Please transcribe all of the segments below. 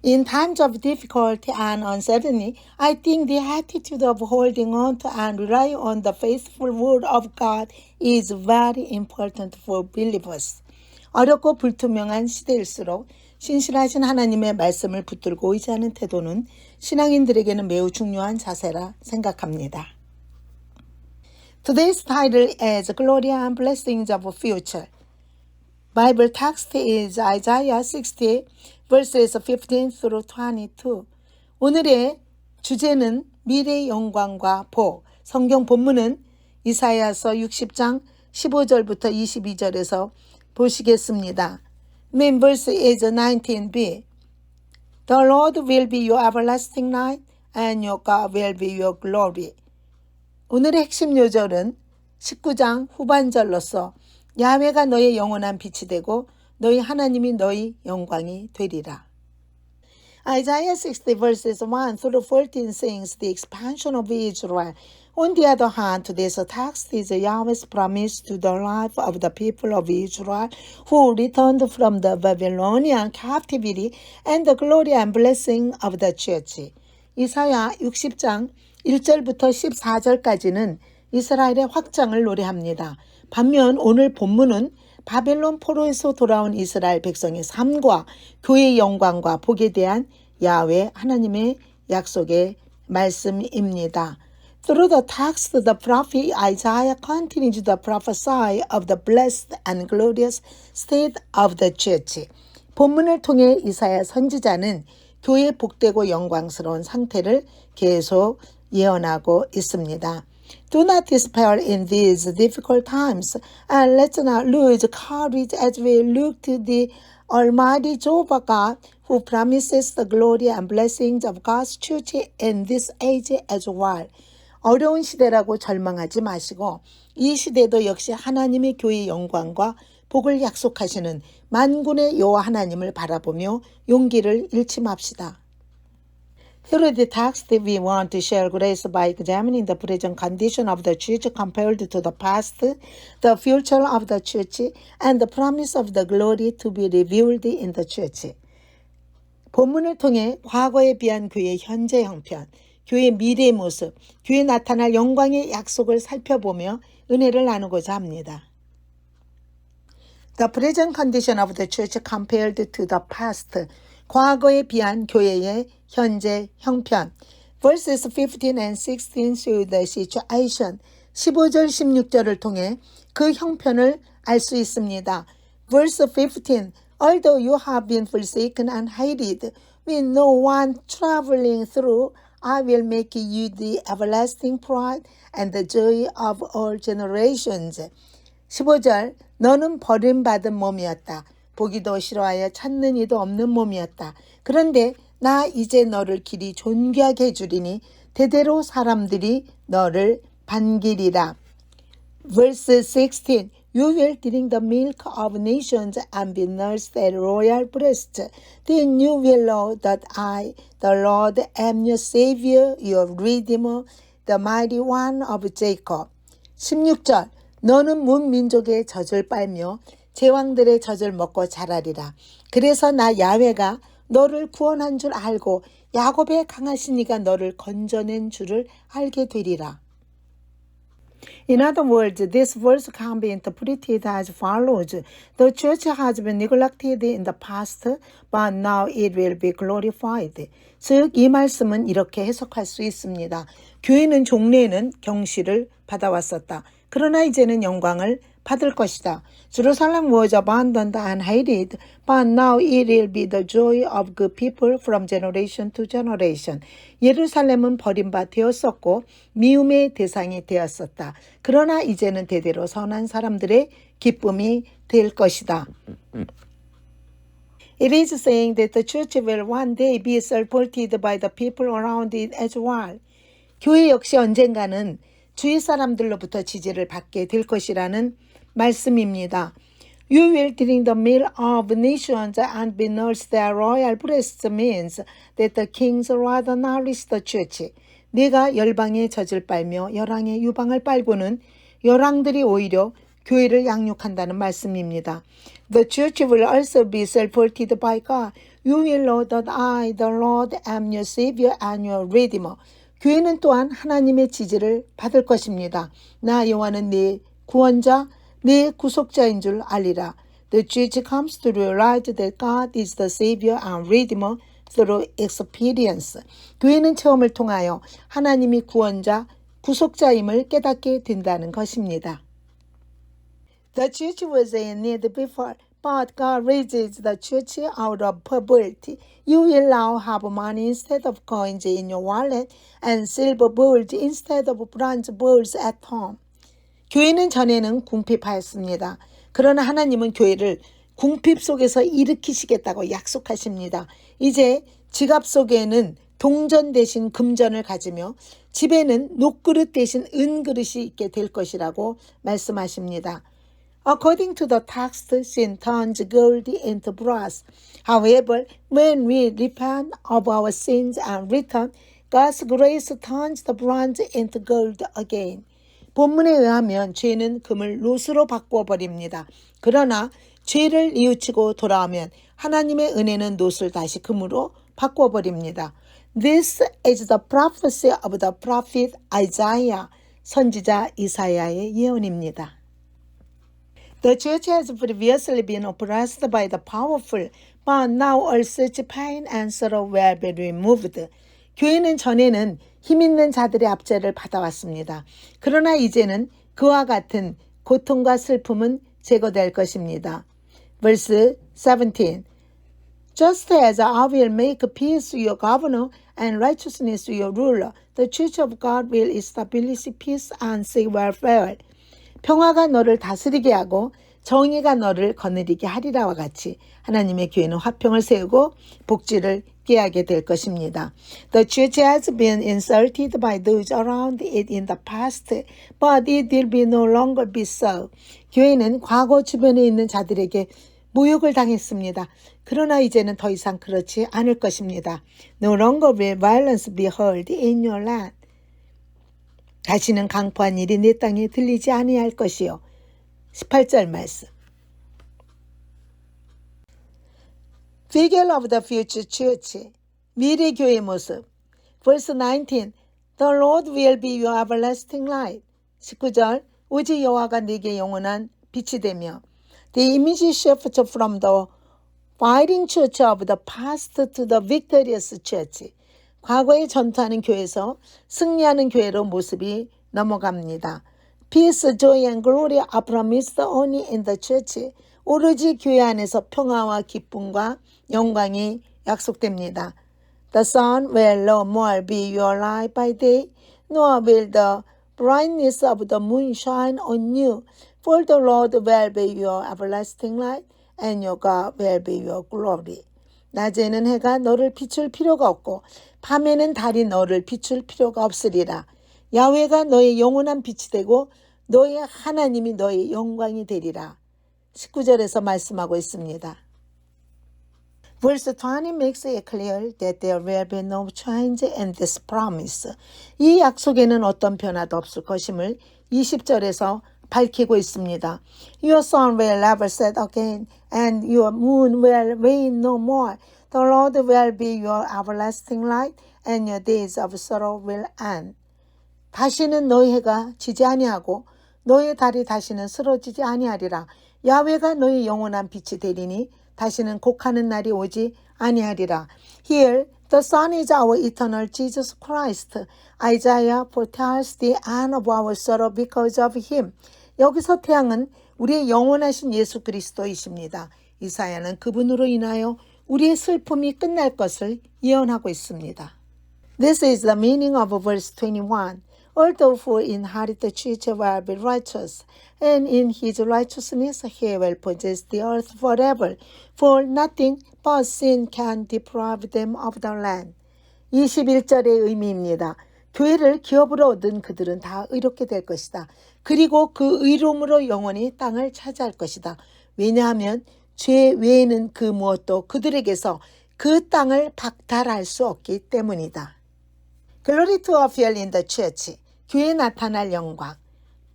In times of difficulty and uncertainty, I think the attitude of holding on to and relying on the faithful word of God is very important for believers. 어렵고 불투명한 시대일수록 신실하신 하나님의 말씀을 붙들고 의지하는 태도는 신앙인들에게는 매우 중요한 자세라 생각합니다. Today's title is Glory and Blessings of Future. Bible text is Isaiah 60 verses 15 through 22. 오늘의 주제는 미래의 영광과 복. 성경 본문은 이사야서 60장 15절부터 22절에서 보시겠습니다. Main verse is 19b. The Lord will be your everlasting light and your God will be your glory. 오늘의 핵심 요절은 19장 후반절로서 야훼가 너의 영원한 빛이 되고 너희 하나님이 너희 영광이 되리라. Isaiah 60 verses 1 through 14 sings the expansion of Israel. On the other hand, today's text is Yahweh's promise to the life of the people of Israel who returned from the Babylonian captivity and the glory and blessing of the church. 이사야 60장 1절부터 14절까지는 이스라엘의 확장을 노래합니다. 반면 오늘 본문은 바벨론 포로에서 돌아온 이스라엘 백성의 삶과 교회의 영광과 복에 대한 야훼 하나님의 약속의 말씀입니다. Through the text, the prophet Isaiah continues to prophesy of the blessed and glorious state of the church. 본문을 통해 이사야 선지자는 교회의 복되고 영광스러운 상태를 계속 예언하고 있습니다. Do not despair in these difficult times, and let's not lose courage as we look to the Almighty Jehovah God, who promises the glory and blessings of God's church in this age as well. 어려운 시대라고 절망하지 마시고 이 시대도 역시 하나님의 교회의 영광과 복을 약속하시는 만군의 여호와 하나님을 바라보며 용기를 잃지 맙시다. Through the text, we want to share grace by examining the present condition of the church compared to the past, the future of the church, and the promise of the glory to be revealed in the church. 본문을 통해 과거에 비한 교회의 현재 형편, 교회의 미래의 모습, 교회에 나타날 영광의 약속을 살펴보며 은혜를 나누고자 합니다. The present condition of the church compared to the past. 과거에 비한 교회의 현재 형편. Verses 15 and 16 show the situation. 15절 16절을 통해 그 형편을 알 수 있습니다. Verse 15. Although you have been forsaken and hated, with no one traveling through, I will make you the everlasting pride and the joy of all generations. 15절. 너는 버림받은 몸이었다. 보기도 싫어하여 찾는 이도 없는 몸이었다. 그런데 나 이제 너를 길이 존귀하게 해주리니 대대로 사람들이 너를 반기리라. Verse 16. You will drink the milk of nations and be nursed at royal breast. Then you will know that I, the Lord, am your Savior, your Redeemer, the mighty one of Jacob. 16절. 너는 문민족의 젖을 빨며 제왕들의 젖을 먹고 자라리라. 그래서 나 야훼가 너를 구원한 줄 알고 야곱의 강하신 이가 너를 건져낸 줄을 알게 되리라. In other words, this verse can be interpreted as follows. The church has been neglected in the past, but now it will be glorified. 즉, 이 말씀은 이렇게 해석할 수 있습니다. 교회는 종래에는 경시를 받아왔었다. 그러나 이제는 영광을 받을 것이다. Jerusalem was abandoned and hated, but now it will be the joy of good people from generation to generation. 예루살렘은 버림받 되었었고 미움의 대상이 되었었다. 그러나 이제는 대대로 선한 사람들의 기쁨이 될 것이다. It is saying that the church will one day be supported by the people around it as well. 교회 역시 언젠가는 주위 사람들로부터 지지를 받게 될 것이라는 말씀입니다. You will drink the milk of nations and be nursed at royal breasts means that the kings rather nourish the church. 네가 열방의 젖을 빨며 열왕의 유방을 빨고는 열왕들이 오히려 교회를 양육한다는 말씀입니다. The church will also be supported by God You will know that I, the Lord, am your Savior and your Redeemer. 교회는 또한 하나님의 지지를 받을 것입니다. 나 여호와는 네 구원자, 네 구속자인 줄 알리라. The church comes to realize that God is the Savior and Redeemer through experience. 교회는 체험을 통하여 하나님이 구원자, 구속자임을 깨닫게 된다는 것입니다. The church was in need before, but God raises the church out of poverty. You will now have money instead of coins in your wallet and silver bowls instead of bronze bowls at home. 교회는 전에는 궁핍하였습니다. 그러나 하나님은 교회를 궁핍 속에서 일으키시겠다고 약속하십니다. 이제 지갑 속에는 동전 대신 금전을 가지며 집에는 녹그릇 대신 은그릇이 있게 될 것이라고 말씀하십니다. According to the text, sin turns gold into brass. However, when we repent of our sins and return, God's grace turns the bronze into gold again. 본문에 의하면 죄는 금을 롯으로 바꾸어 버립니다. 그러나 죄를 뉘우치고 돌아오면 하나님의 은혜는 롯을 다시 금으로 바꾸어 버립니다. This is the prophecy of the prophet Isaiah. 선지자 이사야의 예언입니다. The church has previously been oppressed by the powerful, but now all such pain and sorrow will be removed. 교회는 전에는 힘있는 자들의 압제를 받아왔습니다. 그러나 이제는 그와 같은 고통과 슬픔은 제거될 것입니다. Verse 17. Just as I will make peace your governor and righteousness your ruler, the church of God will establish peace and seek welfare. 평화가 너를 다스리게 하고 정의가 너를 거느리게 하리라와 같이 하나님의 교회는 화평을 세우고 복지를 꾀하게 될 것입니다. The church has been insulted by those around it in the past, but it will be no longer be so. 교회는 과거 주변에 있는 자들에게 모욕을 당했습니다. 그러나 이제는 더 이상 그렇지 않을 것입니다. No longer will violence be heard in your land. 다시는 강포한 일이 내 땅에 들리지 아니할 것이요. 18절 말씀. Figure of the future church. 미래 교회 모습. Verse 19. The Lord will be your everlasting light. 19절. 오직 여호와가 네게 영원한 빛이 되며. The image shifts from the fighting church of the past to the victorious church. 과거에 전투하는 교회에서 승리하는 교회로 모습이 넘어갑니다. Peace, joy, and glory are promised only in the church. 오로지 교회 안에서 평화와 기쁨과 영광이 약속됩니다. The sun will no more be your light by day, nor will the brightness of the moon shine on you. For the Lord will be your everlasting light, and your God will be your glory. 낮에는 해가 너를 비출 필요가 없고 밤에는 달이 너를 비출 필요가 없으리라. 야훼가 너의 영원한 빛이 되고 너의 하나님이 너의 영광이 되리라. 19절에서 말씀하고 있습니다. Verse 20 makes it clear that there will be no change in this promise. 이 약속에는 어떤 변화도 없을 것임을 20절에서 밝히고 있습니다. Your sun will never set again, and your moon will wane no more. The Lord will be your everlasting light, and your days of sorrow will end. 다시는 너의 해가 지지 아니하고 너의 달이 다시는 쓰러지지 아니하리라. 야훼가 너의 영원한 빛이 되리니 다시는 곡하는 날이 오지 아니하리라. Here, the sun is our eternal Jesus Christ. Isaiah foretells the end of our sorrow because of him. 여기서 태양은 우리의 영원하신 예수 그리스도이십니다. 이사야는 그분으로 인하여 우리의 슬픔이 끝날 것을 예언하고 있습니다. This is the meaning of verse 21. Although who inherit the church will be righteous, and in his righteousness he will possess the earth forever, for nothing but sin can deprive them of the land. 21절의 의미입니다. 교회를 기업으로 얻은 그들은 다 의롭게 될 것이다. 그리고 그 의로움으로 영원히 땅을 차지할 것이다. 왜냐하면 죄 외에는 그 무엇도 그들에게서 그 땅을 박탈할 수 없기 때문이다. Glory to appear in the church. 교회에 나타날 영광.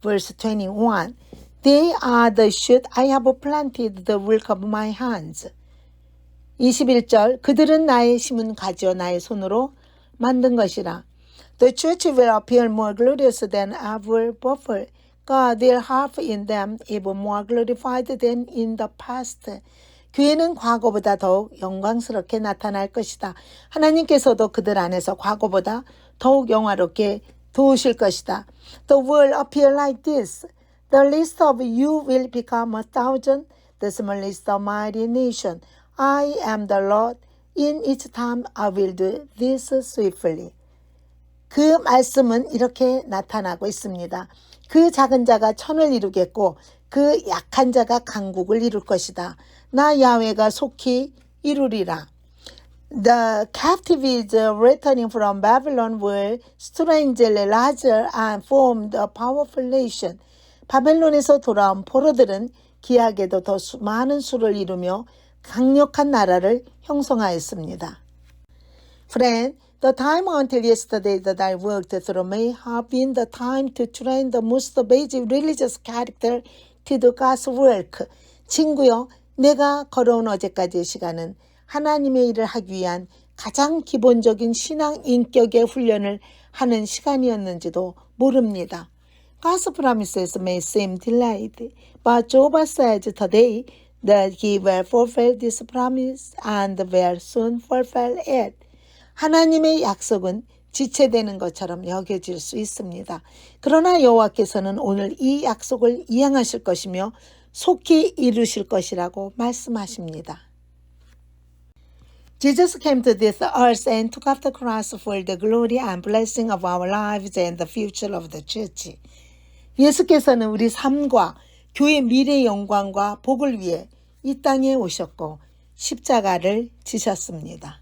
Verse 21. They are the shoot I have planted, the work of my hands. 21절 그들은 나의 심은 가지요 나의 손으로 만든 것이라. The church will appear more glorious than ever before. God will have in them even more glorified than in the past. 교회는 과거보다 더욱 영광스럽게 나타날 것이다. 하나님께서도 그들 안에서 과거보다 더욱 영화롭게 도우실 것이다. The world appear like this. The least of you will become 1,000. The smallest of mighty nation. I am the Lord. In its time I will do this swiftly. 그 말씀은 이렇게 나타나고 있습니다. 그 작은 자가 천을 이루겠고 그 약한 자가 강국을 이룰 것이다. 나 야훼가 속히 이루리라. The captives returning from Babylon were strangely larger and formed a powerful nation. 바벨론에서 돌아온 포로들은 기하게도 더 많은 수를 이루며 강력한 나라를 형성하였습니다. Friend, the time until yesterday that I worked through may have been the time to train the most basic religious character to do God's work. 친구요, 내가 걸어온 어제까지의 시간은 하나님의 일을 하기 위한 가장 기본적인 신앙 인격의 훈련을 하는 시간이었는지도 모릅니다. God's promises may seem delayed, but Job says today that he will fulfill this promise and will soon fulfill it. 하나님의 약속은 지체되는 것처럼 여겨질 수 있습니다. 그러나 여호와께서는 오늘 이 약속을 이행하실 것이며 속히 이루실 것이라고 말씀하십니다. Jesus came to this earth and took up the cross for the glory and blessing of our lives and the future of the church. 예수께서는 우리 삶과 교회 미래의 영광과 복을 위해 이 땅에 오셨고 십자가를 지셨습니다.